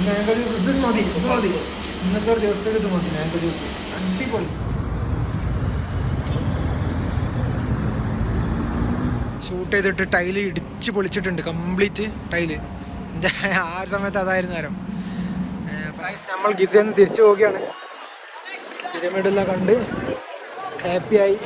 Mango juice ഇത് മതി, ഇത് മതി. ഇന്നത്തെ ഒരു ദിവസത്തേക്ക് ഇത് മതി മാംഗോ ജ്യൂസ്. അടിപൊളി. ഷൂട്ട് ചെയ്തിട്ട് ടൈല് ഇടിച്ച് പൊളിച്ചിട്ടുണ്ട്, കംപ്ലീറ്റ് ടൈല്. എൻ്റെ ആ ഒരു സമയത്ത് അതായിരുന്നു നേരം. നമ്മൾ ഗിസയിൽ തിരിച്ചു പോവുകയാണ്. പിരമിഡെല്ലാം കണ്ട് ഹാപ്പിയായി.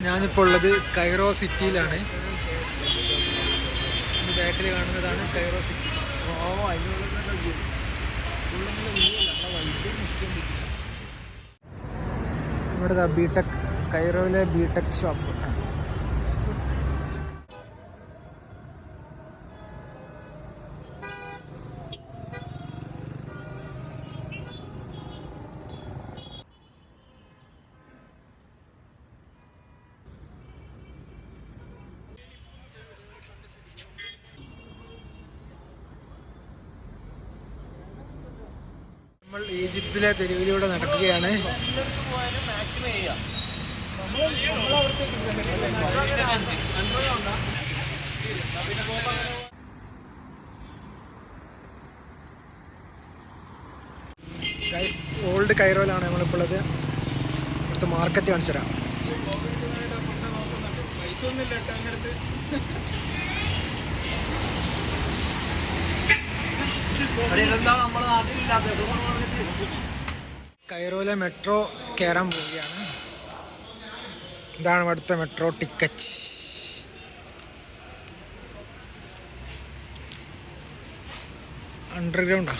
ഞാനിപ്പോൾ ഉള്ളത് കൈറോ സിറ്റിയിലാണ്. ബാക്കിൽ കാണുന്നതാണ് കൈറോ സിറ്റി. ഇവിടെ ബിടെക്, കൈറോയിലെ ബിടെക് ഷോപ്പ്. നമ്മൾ ഈജിപ്തിലെ തെരുവിലൂടെ നടക്കുകയാണ്. ഗൈസ്, ഓൾഡ് കൈറോയിലാണ് നമ്മളിപ്പോൾ ഉള്ളത്. ഇവിടുത്തെ മാർക്കറ്റ് കാണിച്ചു തരാം. കൈറോയിലെ മെട്രോ കയറാൻ പോവുകയാണ്. ഇതാണ് ഇവിടുത്തെ മെട്രോ ടിക്കറ്റ്. അണ്ടർഗ്രൗണ്ടാ.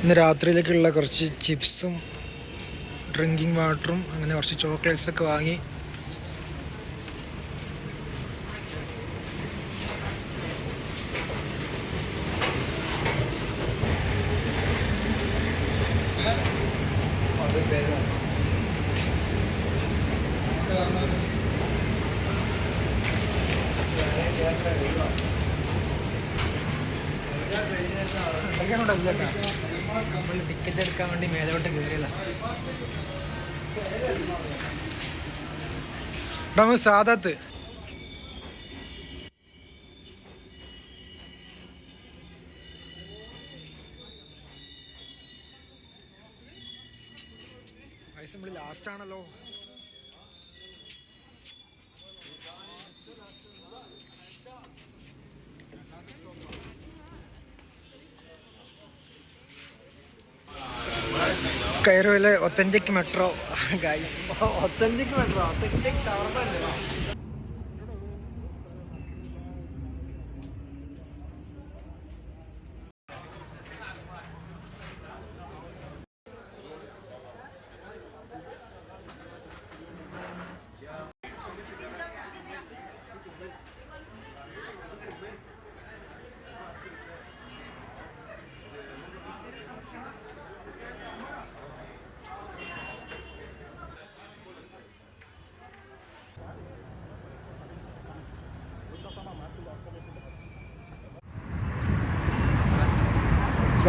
ഇന്ന് രാത്രിയിലേക്കുള്ള കുറച്ച് ചിപ്സും ഡ്രിങ്കിങ് വാട്ടറും അങ്ങനെ കുറച്ച് ചോക്ലേറ്റ്സൊക്കെ വാങ്ങി ടിക്കറ്റ് എടുക്കാൻ വേണ്ടി മേലോട്ട് കയറിയതാ. സാദത്ത് ലാസ്റ്റ് ആണല്ലോ. കൈറോയിലെ authentic metro guys. Authentic metro, authentic ഷവർമ അല്ലേ?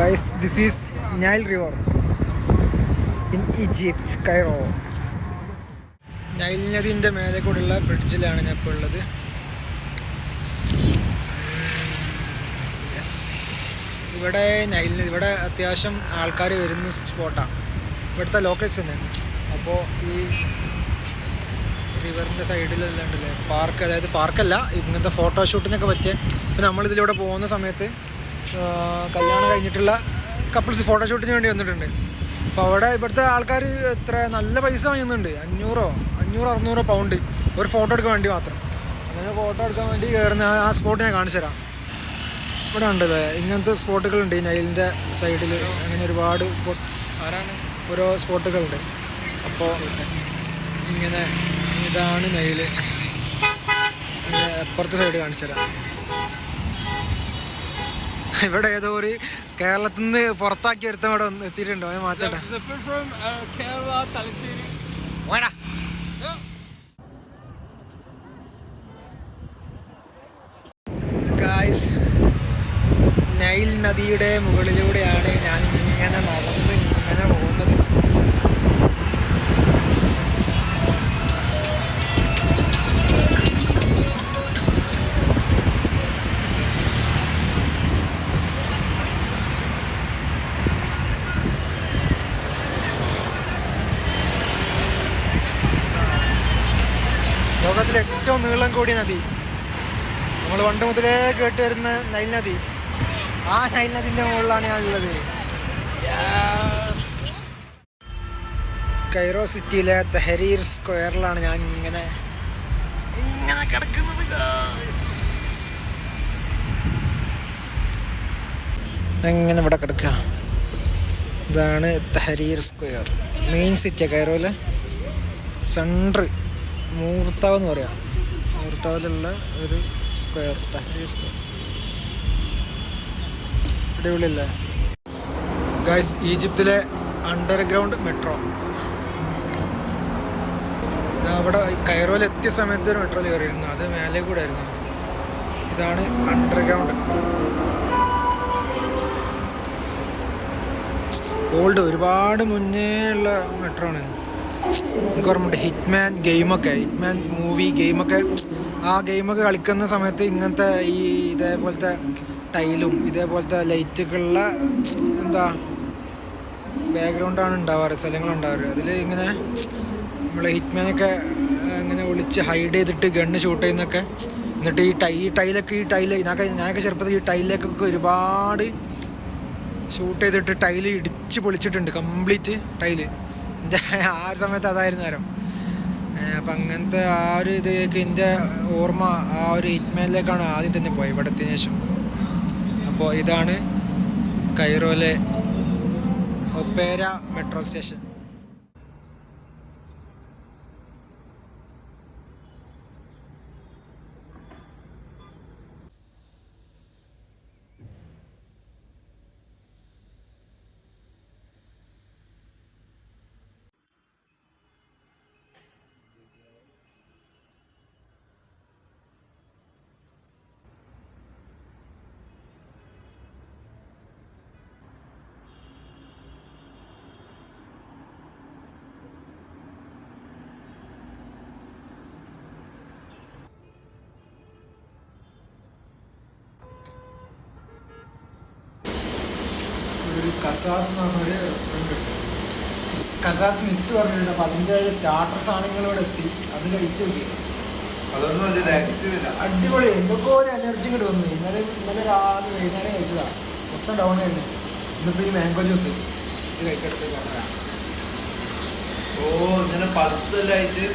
Guys, this is Nile River in Egypt, Cairo. Nile നദിൻ്റെ മേലെ കൂടെയുള്ള ബ്രിഡ്ജിലാണ് ഞാൻ ഇപ്പോൾ ഉള്ളത്. ഇവിടെ ഇവിടെ അത്യാവശ്യം ആൾക്കാർ വരുന്ന സ്പോട്ടാണ്. ഇവിടുത്തെ ലോക്കൽസ് തന്നെ. അപ്പോൾ ഈ റിവറിൻ്റെ സൈഡിലെല്ലാം ഉണ്ടല്ലേ പാർക്ക്, അതായത് പാർക്കല്ല, ഇങ്ങനത്തെ ഫോട്ടോഷൂട്ടിനൊക്കെ പറ്റിയ. ഇപ്പം നമ്മളിതിലൂടെ പോകുന്ന സമയത്ത് കല്യാണം കഴിഞ്ഞിട്ടുള്ള കപ്പിൾസ് ഫോട്ടോഷൂട്ടിന് വേണ്ടി വന്നിട്ടുണ്ട്. അപ്പോൾ അവിടെ ഇവിടുത്തെ ആൾക്കാർ എത്ര നല്ല പൈസ വാങ്ങുന്നുണ്ട്, 500-600 പൗണ്ട് ഒരു ഫോട്ടോ എടുക്കാൻ വേണ്ടി മാത്രം. അങ്ങനെ ഫോട്ടോ എടുക്കാൻ വേണ്ടി കയറുന്ന ആ സ്പോട്ട് ഞാൻ കാണിച്ചു തരാം. ഇവിടെ ഉണ്ടല്ലേ ഇങ്ങനത്തെ സ്പോട്ടുകളുണ്ട് ഈ നൈലിൻ്റെ സൈഡിൽ. അങ്ങനെ ഒരുപാട് ഓരോ സ്പോട്ടുകളുണ്ട്. അപ്പോൾ ഇങ്ങനെ ഇതാണ് നൈല്. അപ്പുറത്തെ സൈഡ് കാണിച്ചു തരാം. ഇവിടെ ഏതോ ഒരു കേരളത്തിൽ നിന്ന് പുറത്താക്കി ഒരുത്തം ഇവിടെ എത്തിയിട്ടുണ്ടോ? ഞാൻ മാറ്റട്ടെ. ഗായ്സ്, നൈൽ നദിയുടെ മുകളിലൂടെയാണ് ഞാൻ ഇങ്ങനെ നടന്ന് ഇങ്ങനെ പോകുന്നത്. ലോകത്തിലെ ഏറ്റവും നീളം കൂടിയ നദി, നമ്മൾ പണ്ട് മുതലേ കേട്ട് വരുന്ന നൈൽ നദി. ആ നൈൽ നദിൻ്റെ മുകളിലാണ് ഞാനുള്ളത്. കൈറോ സിറ്റിയിലെ തെഹരീർ സ്ക്വയറിലാണ് ഞാൻ ഇങ്ങനെ കിടക്കുന്നത്. എങ്ങനെ ഇവിടെ കിടക്കുക. ഇതാണ് തെഹരീർ സ്ക്വയർ, മെയിൻ സിറ്റിയാണ് കൈറോയിലെ സെൻട്രൽ. മൂർത്താവ് എന്ന് പറയാം. മൂർത്താവിലുള്ള ഒരു സ്ക്വയർ, തെഹരീർ സ്ക്വയർ. അടിപൊളിയല്ലേ ഗായ്സ്? ഈജിപ്തിലെ അണ്ടർഗ്രൗണ്ട് മെട്രോ. അവിടെ കൈറോയിൽ എത്തിയ സമയത്ത് ഒരു മെട്രോ കയറിയിരുന്നു, അത് മേലെ കൂടെ ആയിരുന്നു. ഇതാണ് അണ്ടർഗ്രൗണ്ട്. ഓൾഡ്, ഒരുപാട് മുന്നേ ഉള്ള മെട്രോ ആണ്. എനിക്ക് ഓർമ്മയുണ്ട് ഹിറ്റ്മാൻ ഗെയിമൊക്കെ, ഹിറ്റ്മാൻ മൂവി ഗെയിമൊക്കെ, ആ ഗെയിമൊക്കെ കളിക്കുന്ന സമയത്ത് ഇങ്ങനത്തെ ഈ ഇതേപോലത്തെ ടൈലും ഇതേപോലത്തെ ലൈറ്റുകളുള്ള എന്താ ബാക്ക്ഗ്രൗണ്ടാണ് ഉണ്ടാവാറ്, സ്ഥലങ്ങളുണ്ടാവാറ്. അതിൽ ഇങ്ങനെ നമ്മൾ ഹിറ്റ്മാനൊക്കെ ഇങ്ങനെ ഒളിച്ച് ഹൈഡ് ചെയ്തിട്ട് ഗണ്ണ് ഷൂട്ട് ചെയ്യുന്നൊക്കെ. എന്നിട്ട് ഈ ടൈല് ഞാനൊക്കെ ചെറുപ്പത്തിൽ ഈ ടൈലിലേക്കൊക്കെ ഒരുപാട് ഷൂട്ട് ചെയ്തിട്ട് ടൈല് ഇടിച്ച് പൊളിച്ചിട്ടുണ്ട്, കംപ്ലീറ്റ് ടൈല്. എൻ്റെ ആ ഒരു സമയത്ത് അതായിരുന്നു നേരം. അപ്പം അങ്ങനത്തെ ആ ഒരു ഇതിലേക്ക് എൻ്റെ ഓർമ്മ ആ ഒരു ഹിറ്റ്മാനിലേക്കാണ് ആദ്യം തന്നെ പോയത് ഇവിടെ എത്തിയതിനു ശേഷം. അപ്പോൾ ഇതാണ് കൈറോയിലെ ഒപ്പേര മെട്രോ സ്റ്റേഷൻ. ഒരു കസാസ് എന്ന് പറഞ്ഞൊരു റെസ്റ്റോറൻറ്റ് ഉണ്ട്. കസാസ് മിക്സ് പറഞ്ഞിട്ടുണ്ട്. അപ്പോൾ അതിൻ്റെ സ്റ്റാർട്ടർ സാധനങ്ങളോടെ എത്തി, അത് കഴിച്ചു നോക്കി. അതൊന്നും ഒരു രക്ഷയില്ല, അടിപൊളി. എന്തൊക്കെ ഒരു എനർജി ഇങ്ങോട്ട് വന്നു. ഇന്നലെ രാവിലെ വൈകുന്നേരം കഴിച്ചതാണ്, മൊത്തം ഡൗൺ ആയിരുന്നു. ഇന്നിപ്പോൾ ഈ മാംഗോ ജ്യൂസ് ഇത് കഴിക്കെടുത്ത് പറഞ്ഞാൽ ഇങ്ങനെ പൾസല്ലായിട്ട്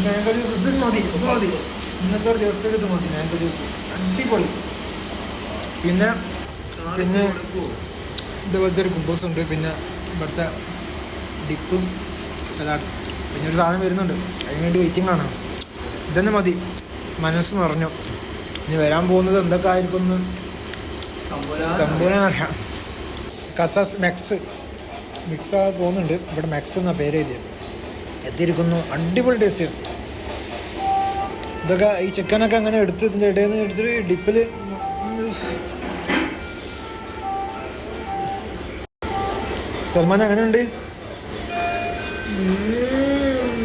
മാംഗോ ജ്യൂസ് ഇത് മതി. ഇന്നത്തെ ഒരു ദിവസത്തേക്ക് ഇത് മതി മാംഗോ ജ്യൂസ്, അടിപൊളി. പിന്നെ ഇതുപോലത്തെ ഒരു കുബൂസ് ഉണ്ട്. പിന്നെ ഇവിടുത്തെ ഡിപ്പും സലാഡ്, പിന്നെ ഒരു സാധനം വരുന്നുണ്ട്, അതിന് വേണ്ടി വെയിറ്റിംഗ് ആണ്. ഇതന്നെ മതി, മനസ്സ് നിറഞ്ഞു. ഇനി വരാൻ പോകുന്നത് എന്തൊക്കെ ആയിരിക്കും എന്ന് തമ്പൂരാൻ അറിയാം. കസാസ് മിക്സ് തോന്നുന്നുണ്ട്. ഇവിടെ മെക്സ് എന്നാ പേര് എത്തിയിരിക്കുന്നു. അടിപൊളി ടേസ്റ്റ്. ഇതൊക്കെ ഈ ചിക്കനൊക്കെ അങ്ങനെ എടുത്ത് ഇതിൻ്റെ ഇടയിൽ നിന്ന് എടുത്തിട്ട് ഡിപ്പിൽ സൽമാൻ എങ്ങനെയുണ്ട്?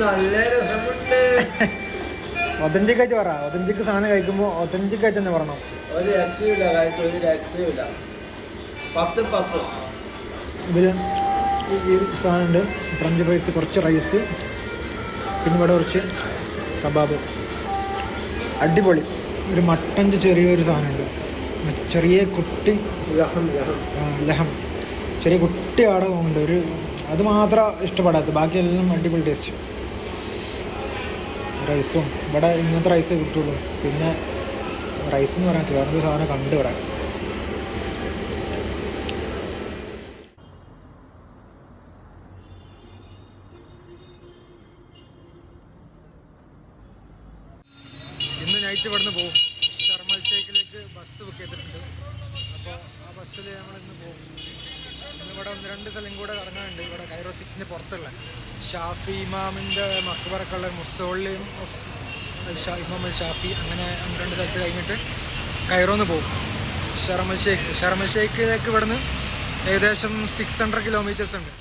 നല്ല രസമുണ്ട്. ഒതന്റിക് ആയിട്ട് പറ. ഒതന്റിക് സാധനം കഴിക്കുമ്പോൾ ഒതന്റിക് ആയിട്ട് തന്നെ പറയണം. ഒരു രക്ഷയില്ല, ഒരു രക്ഷയില്ല. 10 ഇതിൽ ഈ സാധനമുണ്ട്, ഫ്രഞ്ച് ഫ്രൈസ്, കുറച്ച് റൈസ്, പിന്നെ ഇവിടെ കുറച്ച് കബാബ്. അടിപൊളി. ഒരു മട്ടൻ്റെ ചെറിയൊരു സാധനമുണ്ട്, ചെറിയ കുട്ടി ലഹം, ചെറിയ കുട്ടി ആടെ ഉണ്ട്. ഒരു അത് മാത്രം ഇഷ്ടപ്പെടാത്ത, ബാക്കിയെല്ലാം അടിപൊളി ടേസ്റ്റ്. റൈസും ഇവിടെ ഇങ്ങനത്തെ റൈസേ കിട്ടുള്ളൂ. പിന്നെ റൈസ് എന്ന് പറയാൻ വേറൊരു സാധനം കണ്ടു ഇവിടെ. ഇന്ന് നൈറ്റ് ഇവിടുന്ന് പോകും. ഷർമൽ ഷേഖിലേക്ക് ബസ് ബുക്ക് ചെയ്തിട്ടുണ്ട്. അപ്പോൾ ആ ബസ്സിൽ ഞങ്ങൾ ഇന്ന് പോകും. ഇന്നിവിടെ 1-2 സ്ഥലം കൂടെ കറങ്ങാനുണ്ട്. ഇവിടെ കൈറോ സിറ്റിന് പുറത്തുള്ള ഷാഫി ഇമാമിൻ്റെ മക്ബറൊക്കെ ഉള്ള മുസോളിയും ഇമാം അൽ ഷാഫി, അങ്ങനെ 1-2 സ്ഥലത്ത് കഴിഞ്ഞിട്ട് കൈറോന്ന് പോകും. ഷർമൽ ഷേഖിലേക്ക് ഇവിടുന്ന് ഏകദേശം 600 കിലോമീറ്റേഴ്സ് ഉണ്ട്.